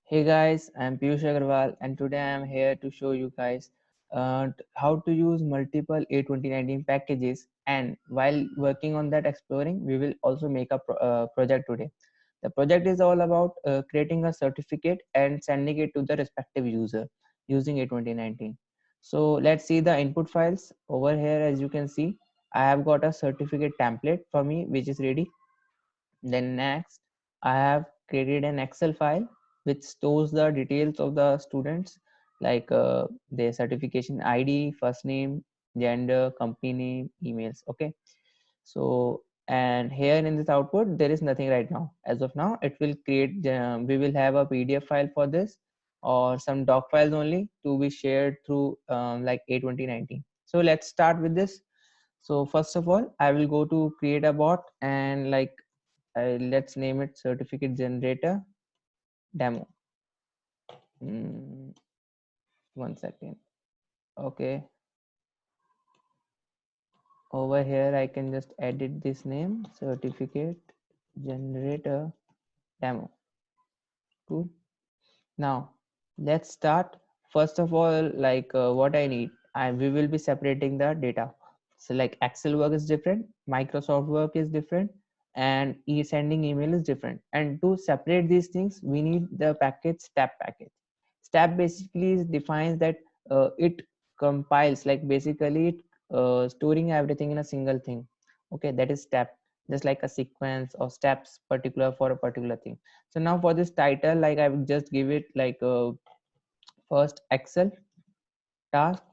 Hey guys, I'm Piyush Agarwal and today I'm here to show you guys how to use multiple A2019 packages, and while working on that exploring, we will also make a project today. The project is all about creating a certificate and sending it to the respective user using A2019. So let's see the input files over here. As you can see, I have got a certificate template for me which is ready. Then next, I have created an Excel file which stores the details of the students, like their certification ID, first name, gender, company name, emails. Okay. So, and here in this output, there is nothing right now. As of now, it will create, we will have a PDF file for this or some doc files only to be shared through like A2019. So let's start with this. So first of all, I will go to create a bot and like let's name it certificate generator demo. Mm, 1 second. Okay, over here I can just edit this name, certificate generator demo. Cool. Now let's start. First of all, like what I need, we will be separating the data. So like Excel work is different, Microsoft work is different, and sending email is different. And to separate these things, we need the package step package. Step basically defines that it compiles, like basically it storing everything in a single thing. Okay, that is step, just like a sequence or steps particular for a particular thing. So now for this title, like I will just give it like first Excel task,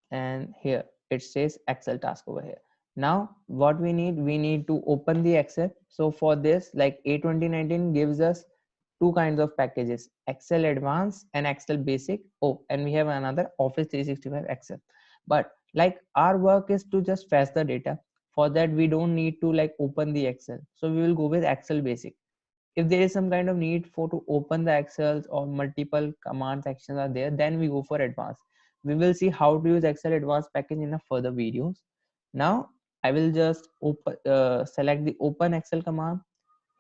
and here it says Excel task over here. Now what we need to open the Excel. So for this, like A2019 gives us two kinds of packages, Excel Advanced and Excel Basic. Oh, and we have another Office 365 Excel. But like our work is to just fetch the data. For that we don't need to like open the Excel, so we will go with Excel Basic. If there is some kind of need for to open the Excels or multiple command sections are there, then we go for advanced. We will see how to use Excel advanced package in a further videos. Now I will just open select the open Excel command.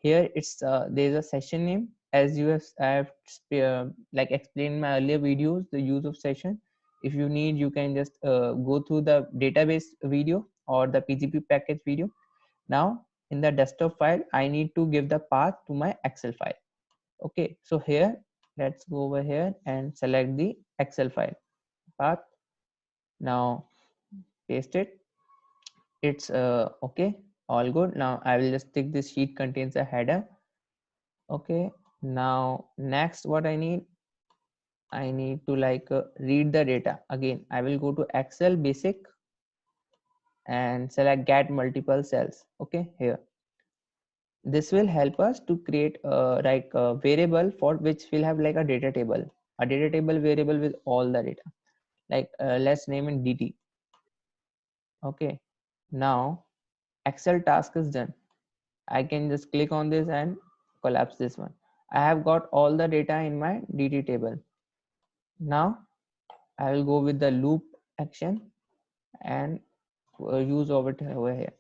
Here it's there's a session name, as you have I have like explained in my earlier videos the use of session. If you need, you can just go through the database video or the PGP package video. Now in the desktop file, I need to give the path to my Excel file. Okay, so here let's go over here and select the Excel file path. Now paste it. It's okay, all good. Now I will just tick this sheet contains a header. Okay, now next what I need to like read the data. Again, I will go to Excel basic and select get multiple cells. Okay, here this will help us to create like a variable for which we'll have like a data table variable with all the data. Like let's name it dt. Okay, now Excel task is done. I can just click on this and collapse this one. I have got all the data in my dt table. Now I will go with the loop action and use over here.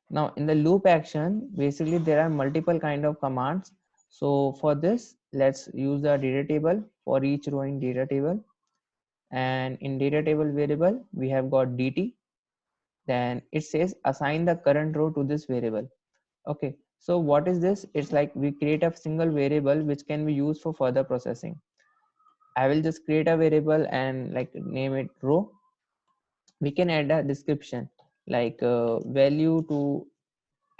Now in the loop action, basically there are multiple kind of commands. So for this, let's use the data table for each row in data table. And in data table variable, we have got dt. Then it says assign the current row to this variable. Okay, so what is this? It's like we create a single variable which can be used for further processing. I will just create a variable and like name it row. We can add a description like value to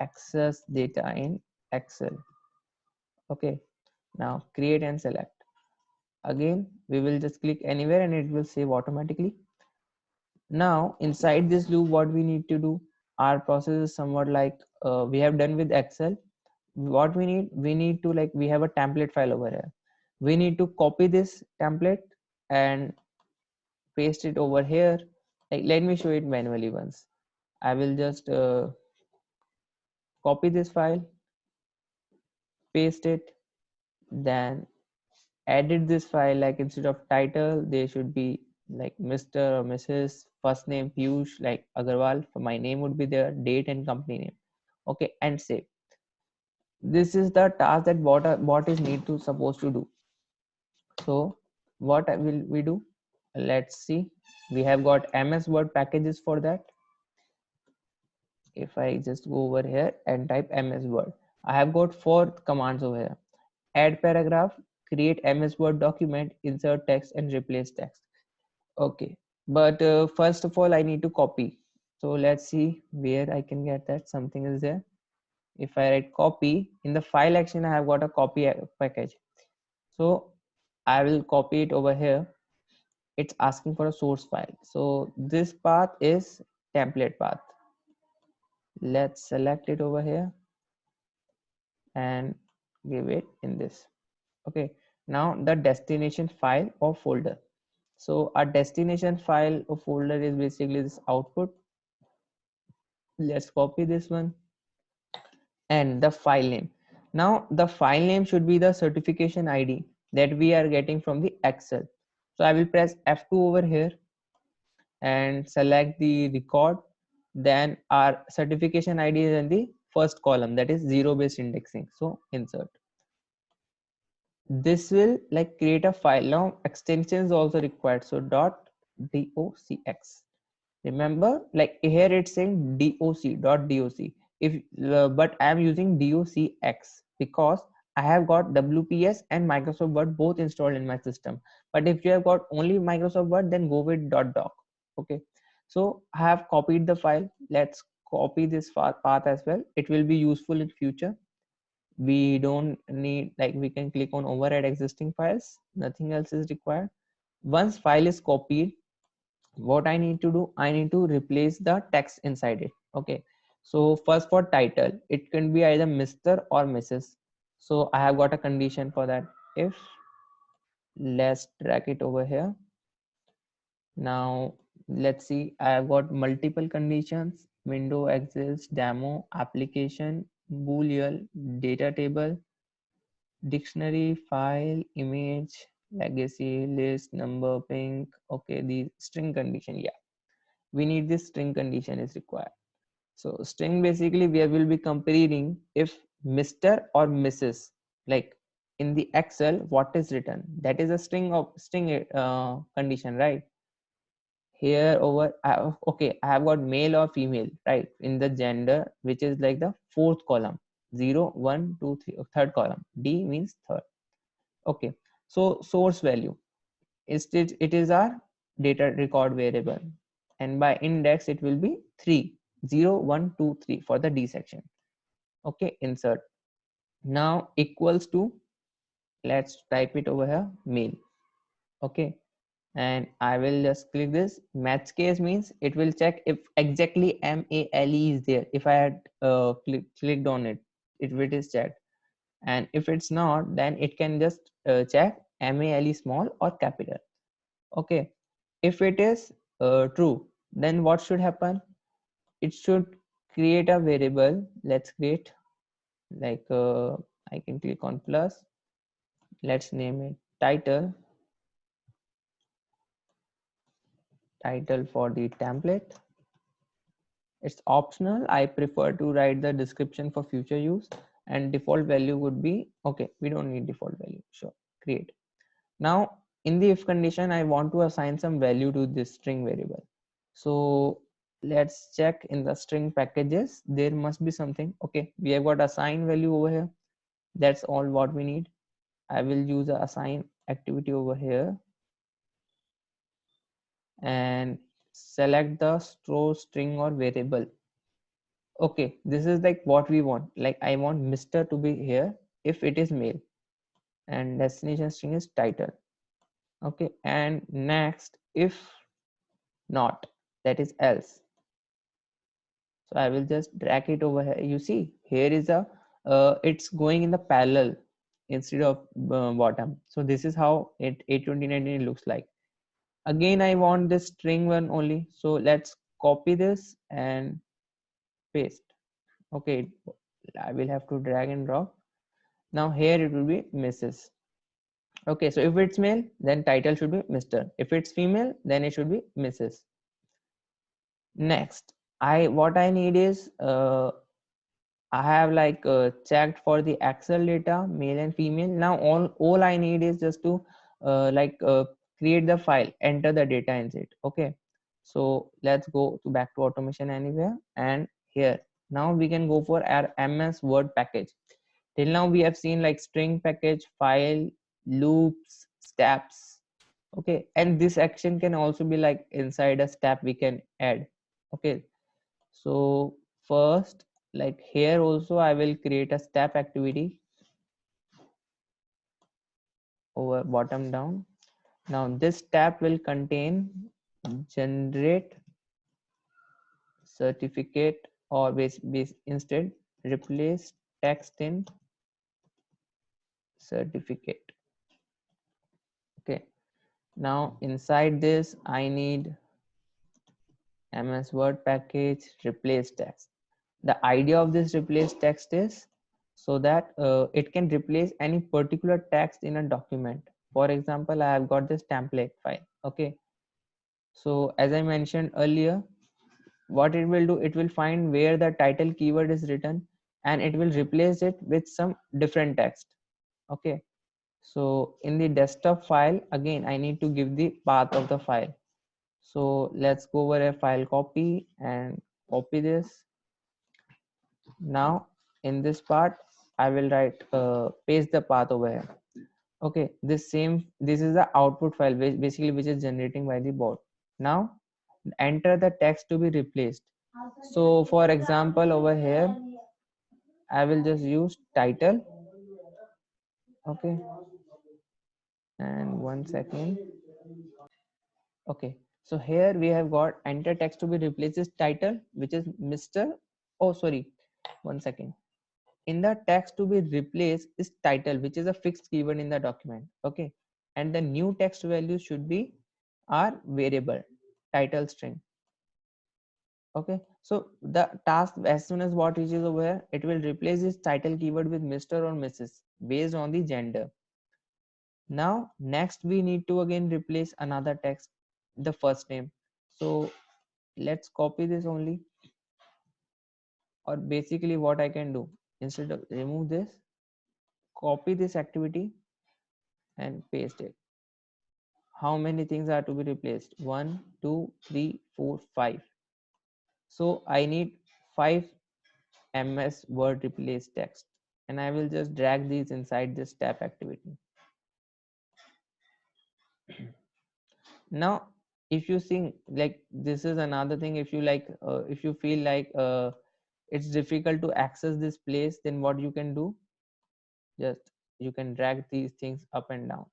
access data in Excel. Okay, now create and select. Again, we will just click anywhere and it will save automatically. Now inside this loop, what we need to do, our process is somewhat like we have done with Excel. What we need to like, we have a template file over here. We need to copy this template and paste it over here. Like, let me show it manually once. I will just copy this file, paste it, then edit this file. Like instead of title, there should be like Mr. or Mrs. First name Piyush, like Agarwal. For my name would be there, date and company name. Okay, and save. this is the task that bot is need to supposed to do. So what will we do? Let's see. We have got MS Word packages for that. If I just go over here and type MS Word, I have got 4 commands over here. Add paragraph, create MS Word document, insert text and replace text. Okay, but first of all I need to copy. So let's see where I can get that. Something is there. If I write copy, in the file action I have got a copy package. So I will copy it over here. It's asking for a source file. So this path is template path. Let's select it over here and give it in this. Okay, now the destination file or folder. So our destination file or folder is basically this output. Let's copy this one and the file name. Now the file name should be the certification ID that we are getting from the Excel. So I will press F2 over here and select the record. Then our certification ID is in the first column, that is zero based indexing. So insert. This will like create a file. Now extension is also required. So .docx. Remember, like here it's saying doc.doc. If but I am using docx because I have got WPS and Microsoft Word both installed in my system. But if you have got only Microsoft Word, then go with .doc. Okay, so I have copied the file. Let's copy this path as well. It will be useful in future. We don't need, like, we can click on override existing files. Nothing else is required. Once file is copied, what I need to do, I need to replace the text inside it. Okay, so first for title, it can be either Mr. or Mrs. So I have got a condition for that. If, let's drag it over here. Now let's see, I have got multiple conditions: window exists, demo, application, boolean, data table, dictionary, file, image, legacy, list, number, pink. Okay, the string condition, yeah, we need this string condition is required. So string basically we will be comparing if Mr. or Mrs. Like in the Excel, what is written, that is a string of string condition, right? Here over okay, I have got male or female, right, in the gender, which is like the fourth column. 0 1 2 3, third column. D means third. Okay, so source value is it is our data record variable, and by index it will be 3, 0 1 2 3 for the D section. Okay, insert. Now equals to, let's type it over here, male. Okay, and I will just click this. Match case means it will check if exactly MALE is there. If I had clicked on it, if it is checked, and if it's not, then it can just check MALE small or capital. Okay, if it is true, then what should happen? It should create a variable. Let's create, like I can click on plus. Let's name it title. Title for the template. It's optional. I prefer to write the description for future use, and default value would be, okay, we don't need default value. Sure, create. Now in the if condition, I want to assign some value to this string variable. So let's check in the string packages. There must be something. Okay, we have got assign value over here. That's all what we need. I will use a assign activity over here and select the string or variable. Okay, this is like what we want. Like I want Mr. to be here if it is male, and destination string is title. Okay, and next if not, that is else. So I will just drag it over here. You see here is a it's going in the parallel instead of bottom. So this is how it 82019 looks like. Again I want this string one only, so let's copy this and paste. Okay, I will have to drag and drop. Now here it will be Mrs. Okay, so if it's male, then title should be Mr. If it's female, then it should be Mrs. Next, what I need is I have like checked for the Excel data, male and female. Now all I need is just to create the file, enter the data in it. Okay, so let's go to back to Automation Anywhere, and here now we can go for our MS Word package. Till now we have seen like string package, file, loops, steps. Okay, and this action can also be like inside a step we can add. Okay, so first, like here also I will create a step activity over bottom down. Now this step will contain generate certificate, or base instead replace text in certificate. Okay, now inside this I need MS Word package replace text. The idea of this replace text is so that it can replace any particular text in a document. For example, I have got this template file. Okay, so as I mentioned earlier, what it will do, it will find where the title keyword is written and it will replace it with some different text. Okay, so in the desktop file, again I need to give the path of the file. So let's go over a file copy and copy this. Now in this part I will write paste the path over here. Okay, this is the output file basically which is generating by the bot. Now enter the text to be replaced. So for example over here I will just use title. Okay, and 1 second. Okay, so here we have got enter text to be replaced is title, which is Mr. Oh sorry, 1 second. In the text to be replaced is title, which is a fixed keyword in the document. Okay, and the new text value should be our variable title string. Okay, so the task, as soon as what reaches over here, it will replace this title keyword with Mr. or Mrs. based on the gender. Now next we need to again replace another text, the first name. So let's copy this only, or basically what I can do, instead of remove this, copy this activity and paste it. How many things are to be replaced? 1 2 3 4 5. So I need 5 MS Word replace text, and I will just drag these inside this step activity. Now if you think like this is another thing, if you like if you feel like it's difficult to access this place, then what you can do, just you can drag these things up and down.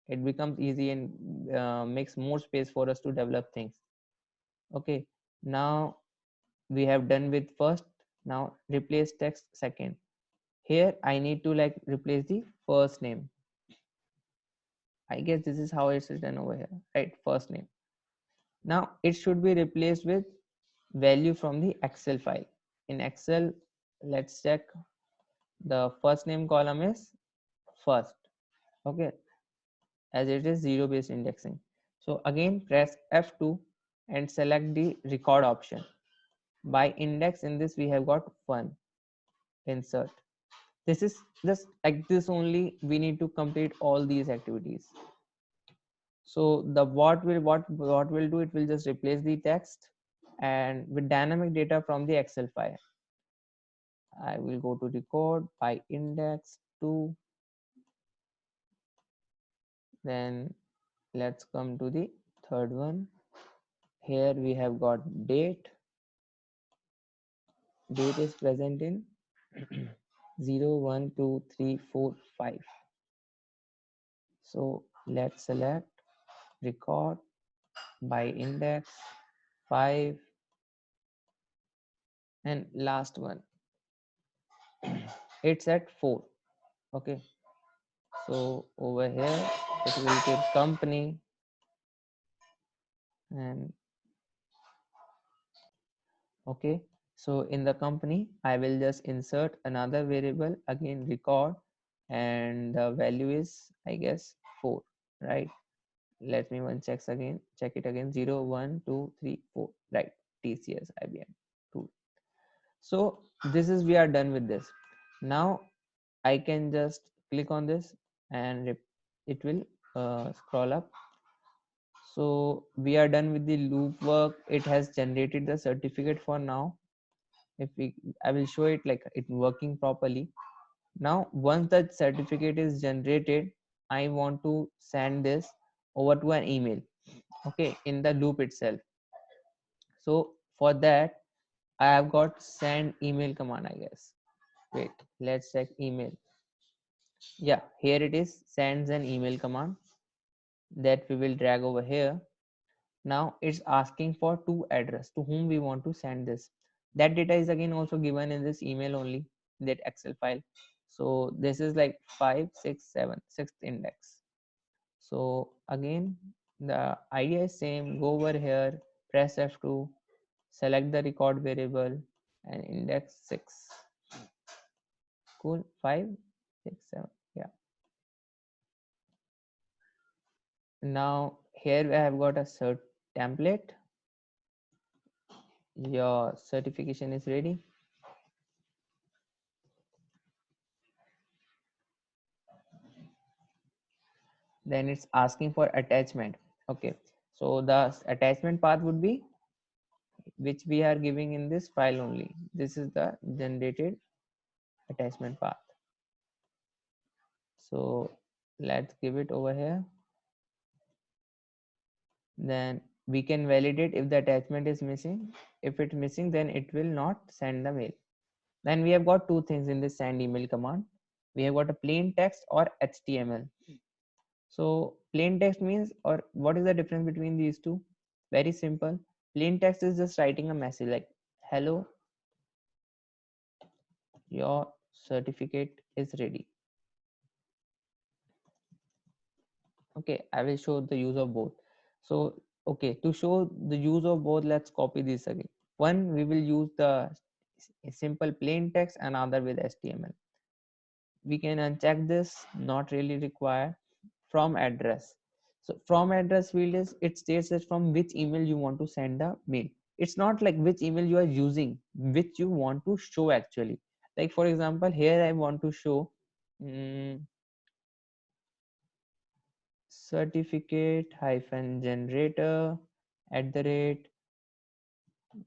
It becomes easy and makes more space for us to develop things. Okay, now we have done with first. Now replace text second. Here I need to like replace the first name. I guess this is how it's written over here, right? First name. Now it should be replaced with value from the Excel file. In Excel, let's check. The first name column is first. Okay, as it is zero based indexing. So again press F2 and select the record option. By index in this we have got 1. Insert. This is just like this only, we need to complete all these activities. So the what will do, it will just replace the text and with dynamic data from the Excel file. I will go to record by index 2. Then let's come to the third one. Here we have got date. Date is present in 0 1 2 3 4 5. So let's select record by index 5, and last one it's at 4. Okay, so over here it will give company, and okay, so in the company I will just insert another variable, again record, and the value is I guess 4, right? Let me check it again. 0 1 2 3 4, right? TCS IBM 2. So this is, we are done with this. Now I can just click on this and it will scroll up. So we are done with the loop work. It has generated the certificate for now. If we, I will show it like it working properly. Now once that certificate is generated, I want to send this over to an email, okay, in the loop itself. So for that I have got send email command, I guess. Wait, let's check email. Yeah, here it is, sends an email command that we will drag over here. Now it's asking for to address to whom we want to send this. That data is again also given in this email only, that Excel file. So this is like 5, 6, 7, sixth index. So again, the idea is same. Go over here, press F2, select the record variable and index 6. Cool, 5, 6, 7. Yeah. Now here I have got a cert template. Your certification is ready. Then it's asking for attachment. Okay, so the attachment path would be which we are giving in this file only. This is the generated attachment path. So let's give it over here. Then we can validate if the attachment is missing. If it's missing, then it will not send the mail. Then we have got two things in this send email command. We have got a plain text or HTML. So plain text means, or what is the difference between these two? Very simple. Plain text is just writing a message like, hello, your certificate is ready. Okay, I will show the use of both. So, okay, to show the use of both, let's copy this again. One, we will use the simple plain text, and other with HTML. We can uncheck this, not really required. From address. So from address field is, it states that from which email you want to send the mail. It's not like which email you are using, which you want to show actually. Like for example, here I want to show certificate hyphen generator at the rate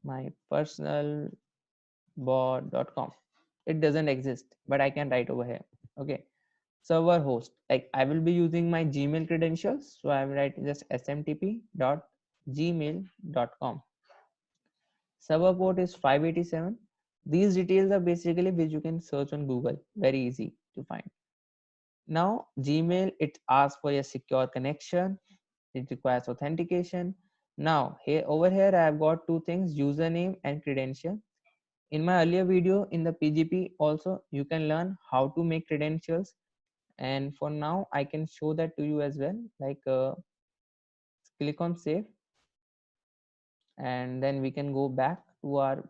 my personal bot.com. It doesn't exist, but I can write over here. Okay, server host, like I will be using my Gmail credentials, so I'm writing just smtp.gmail.com. Server port is 587. These details are basically which you can search on Google, very easy to find. Now Gmail, it asks for a secure connection, it requires authentication. Now here, over here I have got two things, username and credential. In my earlier video in the PGP also, you can learn how to make credentials, and for now I can show that to you as well. Like click on save, and then we can go back to our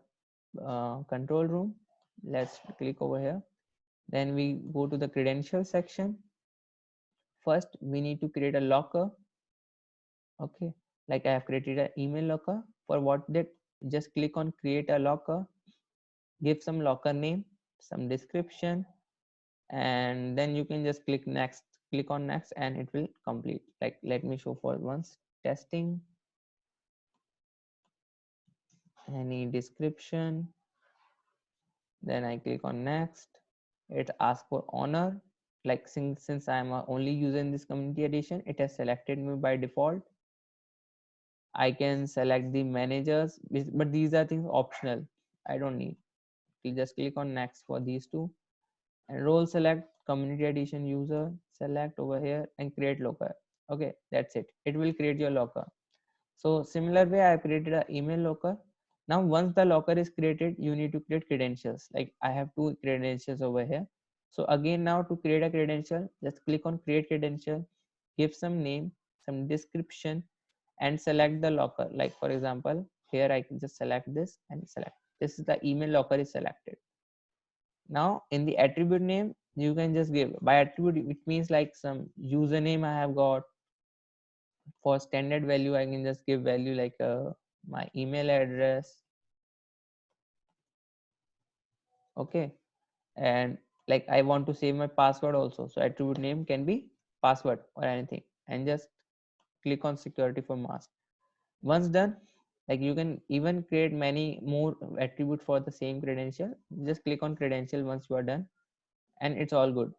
control room. Let's click over here. Then we go to the credential section. First we need to create a locker. Okay, like I have created an email locker. For what that, just click on create a locker, give some locker name, some description, and then you can just click next. Click on next and it will complete. Like let me show for once, testing, any description, then I click on next. It asks for honor, like since I'm only using this community edition, it has selected me by default. I can select the managers, but these are things optional, I don't need. You just click on next for these two, and role select community edition user, select over here and create locker. Okay, that's it, it will create your locker. So similar way I created an email locker. Now once the locker is created, you need to create credentials. Like I have two credentials over here. So again, now to create a credential, just click on create credential, give some name, some description, and select the locker. Like for example, here I can just select this and select. This is the email locker is selected. Now in the attribute name, you can just give by attribute, it means like some username I have got. For standard value, I can just give value like my email address. Okay, and like I want to save my password also, so attribute name can be password or anything, and just click on security for mask. Once done, like you can even create many more attribute for the same credential. Just click on credential once you are done, and it's all good.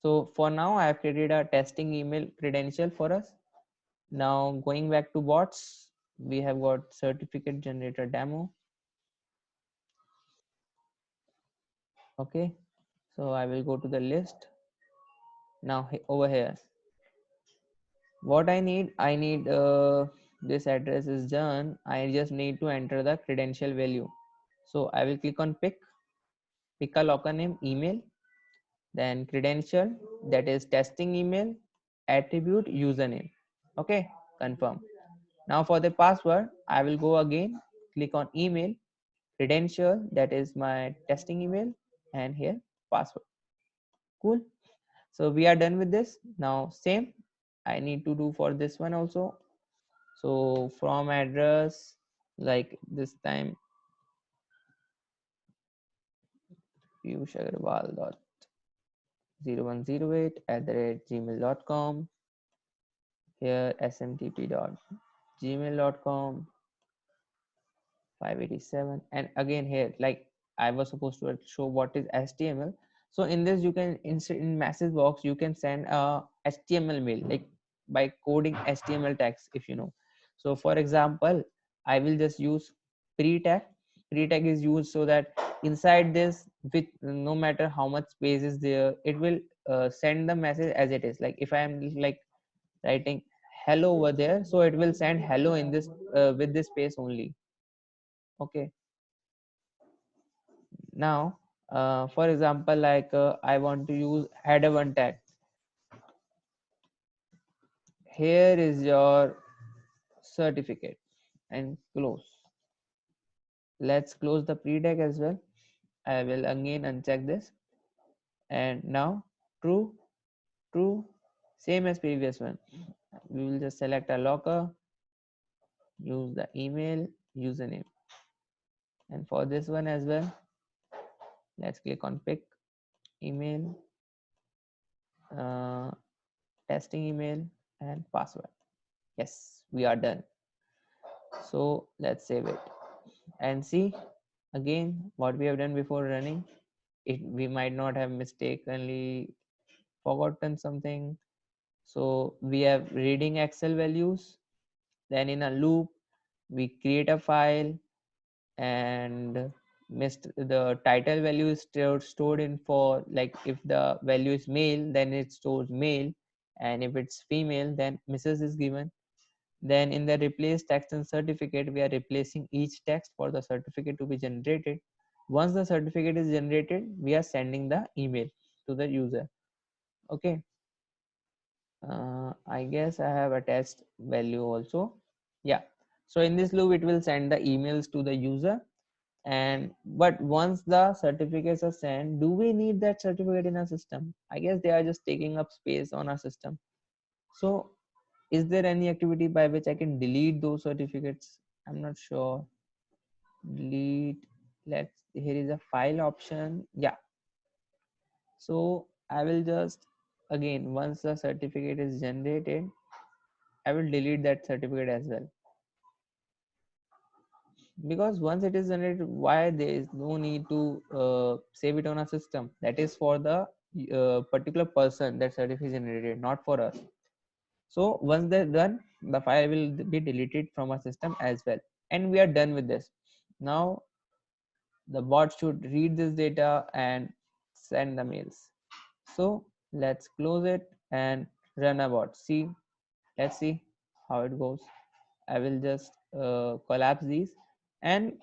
So for now I have created a testing email credential for us. Now going back to bots, we have got certificate generator demo. Okay, so I will go to the list. Now over here, what I need this address is done. I just need to enter the credential value. So I will click on pick a locker name, email, then credential, that is testing email, attribute username. Okay, confirm. Now for the password, I will go again, click on email, credential, that is my testing email, and here password. Cool. So we are done with this. Now same I need to do for this one also. So from address, like this time Piyush Agarwal dot 0108 @gmail.com. Here smtp dot gmail.com 587, and again here like I was supposed to show what is HTML. So in this you can insert in message box, you can send a HTML mail like by coding HTML tags, if you know. So for example, I will just use pre-tag. Pre-tag is used so that inside this, with no matter how much space is there, it will send the message as it is. Like if I am like writing hello over there, so it will send hello in this with this space only. Okay, now for example, like I want to use header one tag. Here is your certificate, and close. Let's close the pre-tag as well. I will again uncheck this, and now true, true, same as previous one. We will just select a locker, use the email username, and for this one as well, let's click on pick email, uh, testing email, and password. Yes, we are done. So let's save it and see again what we have done before running it. We might not have mistakenly forgotten something. So we have reading Excel values, then in a loop we create a file, and missed the title value is stored in for, like if the value is male then it stores male, and if it's female then Mrs. is given. Then in the replace text and certificate, we are replacing each text for the certificate to be generated. Once the certificate is generated, we are sending the email to the user. Okay. I guess I have attached value also. Yeah. So in this loop, it will send the emails to the user. And but once the certificates are sent, do we need that certificate in our system? I guess they are just taking up space on our system. So is there any activity by which I can delete those certificates? I'm not sure. Delete. Let's, here is a file option. Yeah. So I will just, again, once the certificate is generated, I will delete that certificate as well. Because once it is generated, why there is no need to save it on a system? That is for the particular person that certificate is generated, not for us. So once they're done, the file will be deleted from our system as well. And we are done with this. Now the bot should read this data and send the mails. So let's close it and run a bot. See, let's see how it goes. I will just collapse these, and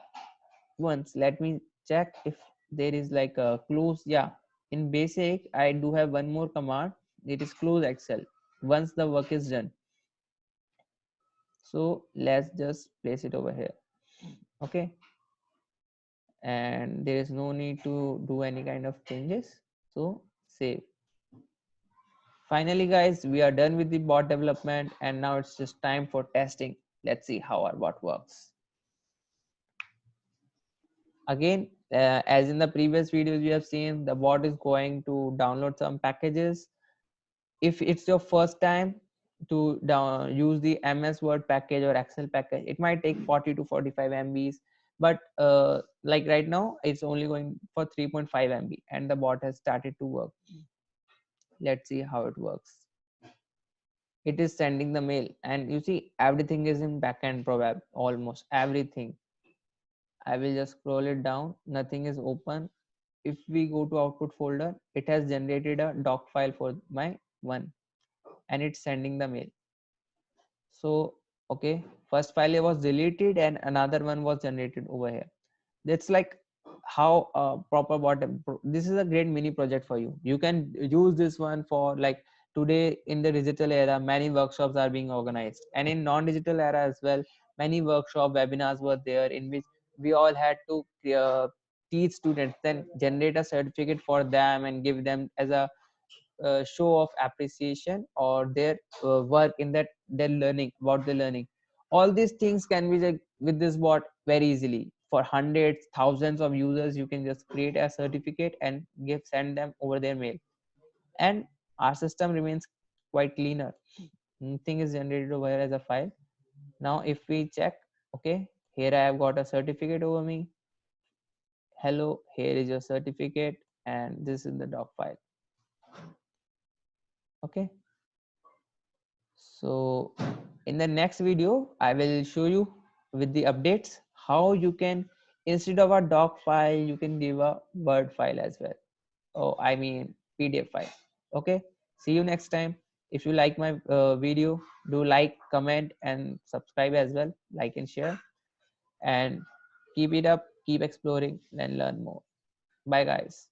once let me check if there is like a close. Yeah, in basic I do have one more command. It is close Excel once the work is done. So let's just place it over here. Okay, and there is no need to do any kind of changes. So save. Finally guys, we are done with the bot development, and now it's just time for testing. Let's see how our bot works. Again, as in the previous videos you have seen, the bot is going to download some packages. If it's your first time to use the MS Word package or Excel package, it might take 40 to 45 MBs, but like right now it's only going for 3.5 MB and the bot has started to work. Let's see how it works. It is sending the mail, and you see everything is in backend, probably almost everything. I will just scroll it down, nothing is open. If we go to output folder, it has generated a doc file for my one, and it's sending the mail. So okay, first file was deleted and another one was generated over here. That's like how proper bottom. This is a great mini project for you. You can use this one for, like, today in the digital era many workshops are being organized, and in non-digital era as well many workshop webinars were there in which we all had to teach students, then generate a certificate for them and give them as a show of appreciation or their work in that they're learning about the learning. All these things can be, like, with this bot very easily for hundreds thousands of users. You can just create a certificate and send them over their mail, and our system remains quite cleaner. Thing is generated over here as a file. Now if we check, okay, here I have got a certificate over me. Hello, here is your certificate, and this is the doc file. Okay, so in the next video I will show you with the updates how you can, instead of a doc file, you can give a word file as well. Oh, I mean PDF file. Okay, see you next time. If you like my video, do like, comment and subscribe as well, like and share, and keep it up, keep exploring and learn more. Bye guys.